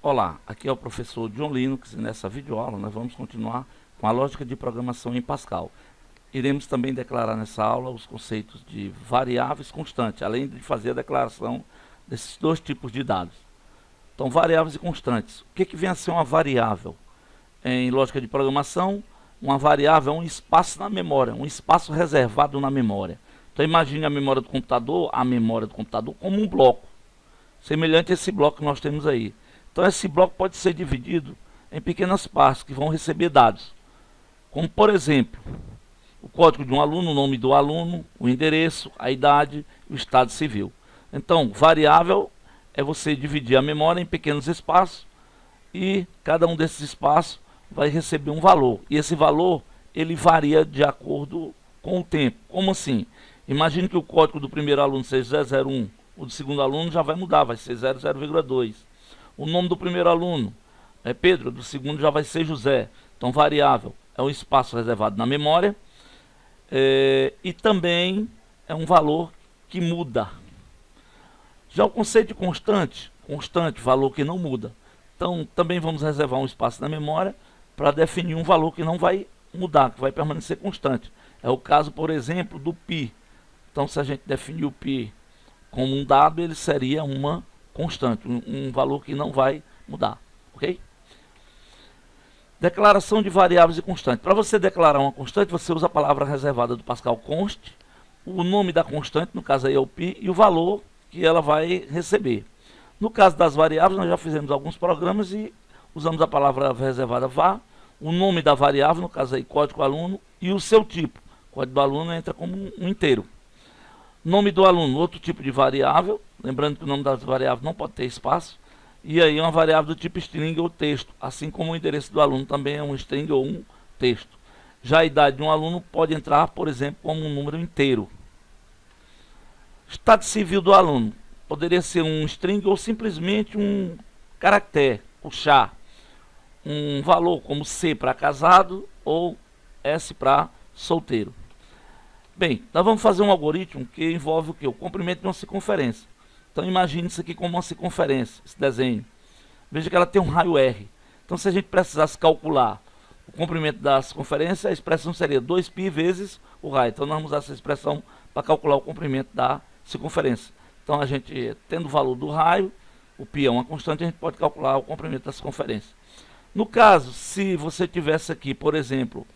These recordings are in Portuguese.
Olá, aqui é o professor John Linux e nessa videoaula nós vamos continuar com a lógica de programação em Pascal. Iremos também declarar nessa aula os conceitos de variáveis constantes, além de fazer a declaração desses dois tipos de dados. Então, variáveis e constantes. O que vem a ser uma variável? Em lógica de programação, uma variável é um espaço na memória, um espaço reservado na memória. Então, imagine a memória do computador como um bloco, semelhante a esse bloco que nós temos aí. Então esse bloco pode ser dividido em pequenas partes que vão receber dados. Como por exemplo, o código de um aluno, o nome do aluno, o endereço, a idade, o estado civil. Então, variável é você dividir a memória em pequenos espaços e cada um desses espaços vai receber um valor. E esse valor, ele varia de acordo com o tempo. Como assim? Imagine que o código do primeiro aluno seja 001, o do segundo aluno já vai mudar, vai ser 00,2. O nome do primeiro aluno é Pedro, do segundo já vai ser José. Então, variável é um espaço reservado na memória e também é um valor que muda. Já o conceito de constante, valor que não muda. Então, também vamos reservar um espaço na memória para definir um valor que não vai mudar, que vai permanecer constante. É o caso, por exemplo, do π. Então, se a gente definir o π como um dado, ele seria uma constante, um valor que não vai mudar, ok? Declaração de variáveis e constantes. Para você declarar uma constante, você usa a palavra reservada do Pascal const, o nome da constante, no caso aí é o π, e o valor que ela vai receber. No caso das variáveis, nós já fizemos alguns programas e usamos a palavra reservada var, o nome da variável, no caso aí código aluno, e o seu tipo. O código do aluno entra como um inteiro. Nome do aluno, outro tipo de variável, lembrando que o nome das variáveis não pode ter espaço, e aí uma variável do tipo string ou texto, assim como o endereço do aluno também é um string ou um texto. Já a idade de um aluno pode entrar, por exemplo, como um número inteiro. Estado civil do aluno, poderia ser um string ou simplesmente um caractere, puxar um valor como C para casado ou S para solteiro. Bem, nós vamos fazer um algoritmo que envolve o quê? O comprimento de uma circunferência. Então imagine isso aqui como uma circunferência, esse desenho. Veja que ela tem um raio R. Então se a gente precisasse calcular o comprimento da circunferência, a expressão seria 2π vezes o raio. Então nós vamos usar essa expressão para calcular o comprimento da circunferência. Então a gente, tendo o valor do raio, o π é uma constante, a gente pode calcular o comprimento da circunferência. No caso, se você tivesse aqui, por exemplo,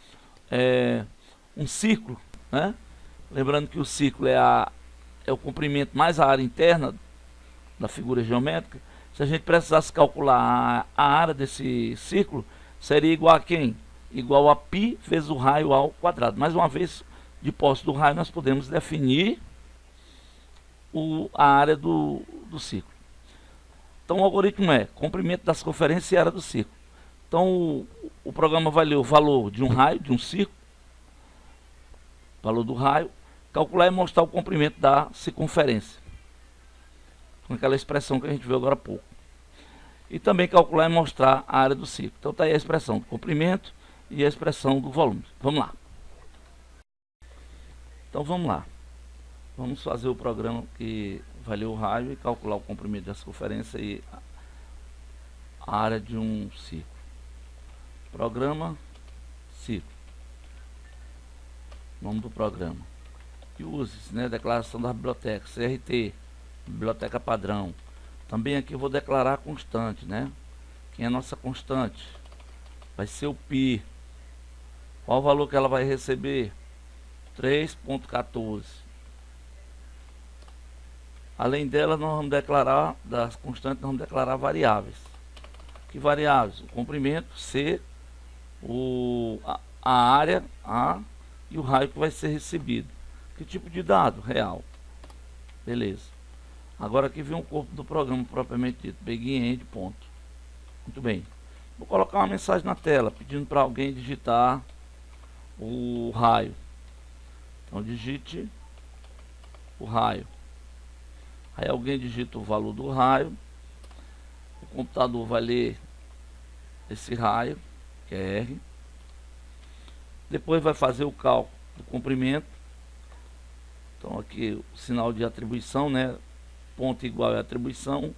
um círculo, né? Lembrando que o círculo é o comprimento mais a área interna da figura geométrica. Se a gente precisasse calcular a área desse círculo, seria igual a quem? Igual a π vezes o raio ao quadrado. Mais uma vez, de posse do raio, nós podemos definir a área do círculo. Então o algoritmo é comprimento da circunferência e área do círculo. Então o programa vai ler o valor de um raio, de um círculo, valor do raio, calcular e mostrar o comprimento da circunferência, com aquela expressão que a gente viu agora há pouco. E também calcular e mostrar a área do círculo. Então está aí a expressão do comprimento e a expressão do volume. Vamos lá. Então vamos lá. Vamos fazer o programa que vai ler o raio e calcular o comprimento da circunferência e a área de um círculo. Programa círculo. Nome do programa. Uses, né? Declaração da biblioteca, CRT, biblioteca padrão. Também aqui eu vou declarar a constante, né? Quem é a nossa constante? Vai ser o π. Qual o valor que ela vai receber? 3,14. Além dela, nós vamos declarar, das constantes, nós vamos declarar variáveis. Que variáveis? O comprimento, C, a área, A, e o raio que vai ser recebido. Que tipo de dado? Real. Beleza. Agora aqui vem o corpo do programa propriamente dito. Begin end, ponto. Muito bem. Vou colocar uma mensagem na tela pedindo para alguém digitar o raio. Então digite o raio. Aí alguém digita o valor do raio. O computador vai ler esse raio, que é R. Depois vai fazer o cálculo do comprimento. Então aqui o sinal de atribuição, né? Ponto igual é atribuição.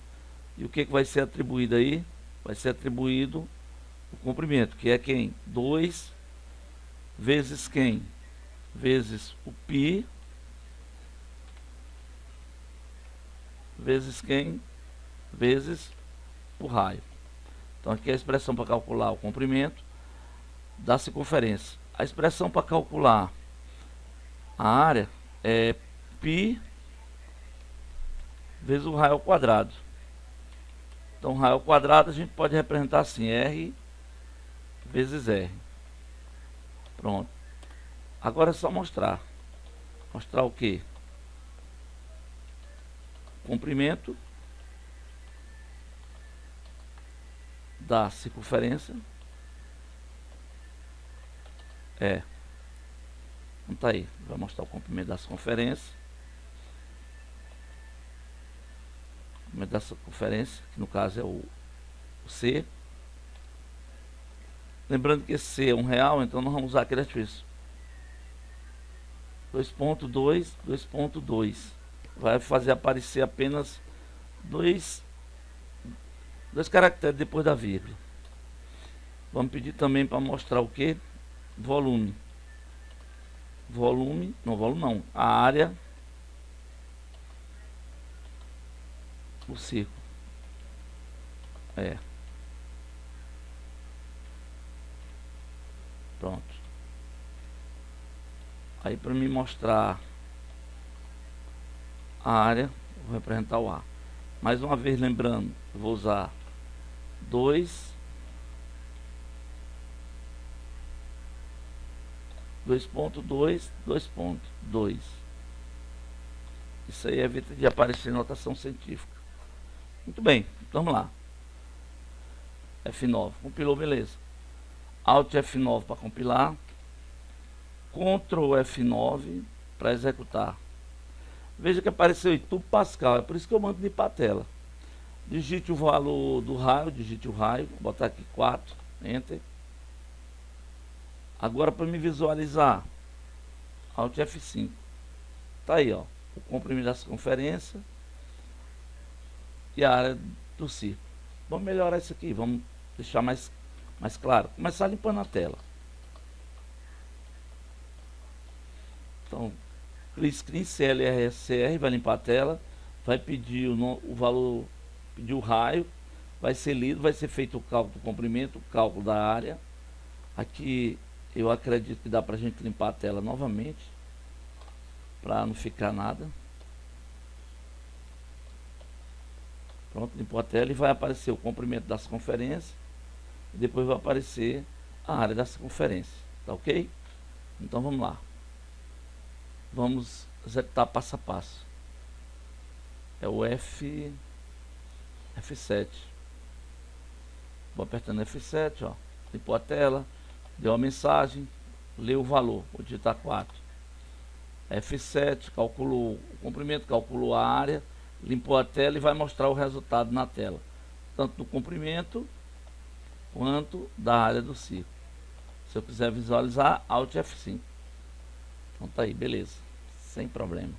E o que vai ser atribuído aí? vai ser atribuído o comprimento, que é quem? 2 vezes quem? Vezes o π, vezes quem? Vezes o raio. Então aqui é a expressão para calcular o comprimento da circunferência. A expressão para calcular a área é π vezes o raio ao quadrado. Então, raio ao quadrado a gente pode representar assim, R vezes R. Pronto. Agora é só mostrar. Mostrar o quê? Comprimento da circunferência é. Então tá aí. Vai mostrar o comprimento da circunferência. O comprimento da circunferência, que no caso é o C. Lembrando que esse C é um real, então nós vamos usar aquele artifício. 2.2, 2.2. Vai fazer aparecer apenas dois caracteres depois da vírgula. Vamos pedir também para mostrar o que? Volume. Volume não. A área do círculo. Pronto. Aí para me mostrar a área, vou representar o A. Mais uma vez lembrando, eu vou usar 2.2, 2.2. Isso aí evita de aparecer notação científica. Muito bem, então vamos lá. F9, compilou, beleza. Alt F9 para compilar. Ctrl F9 para executar. Veja que apareceu Itu Pascal, é por isso que eu mando limpar a tela. Digite o valor do raio, vou botar aqui 4, Enter. Agora para me visualizar, Alt F5. Tá aí, ó, o comprimento da circunferência e a área do círculo. Vamos melhorar isso aqui, vamos deixar mais claro. Começar limpando a tela. Então, clear screen CLRSCR, vai limpar a tela, vai pedir o valor, pedir o raio, vai ser lido, vai ser feito o cálculo do comprimento, o cálculo da área. Aqui eu acredito que dá pra gente limpar a tela novamente, para não ficar nada. Pronto, limpou a tela e vai aparecer o comprimento da circunferência e depois vai aparecer a área da circunferência, tá ok? Então vamos lá. Vamos executar passo a passo. É o F7. Vou apertando F7, ó. Limpou a tela, deu a mensagem, leu o valor, vou digitar 4. F7, calculou o comprimento, calculou a área, limpou a tela e vai mostrar o resultado na tela, tanto do comprimento quanto da área do círculo. Se eu quiser visualizar, Alt F5. Então tá aí, beleza, sem problema.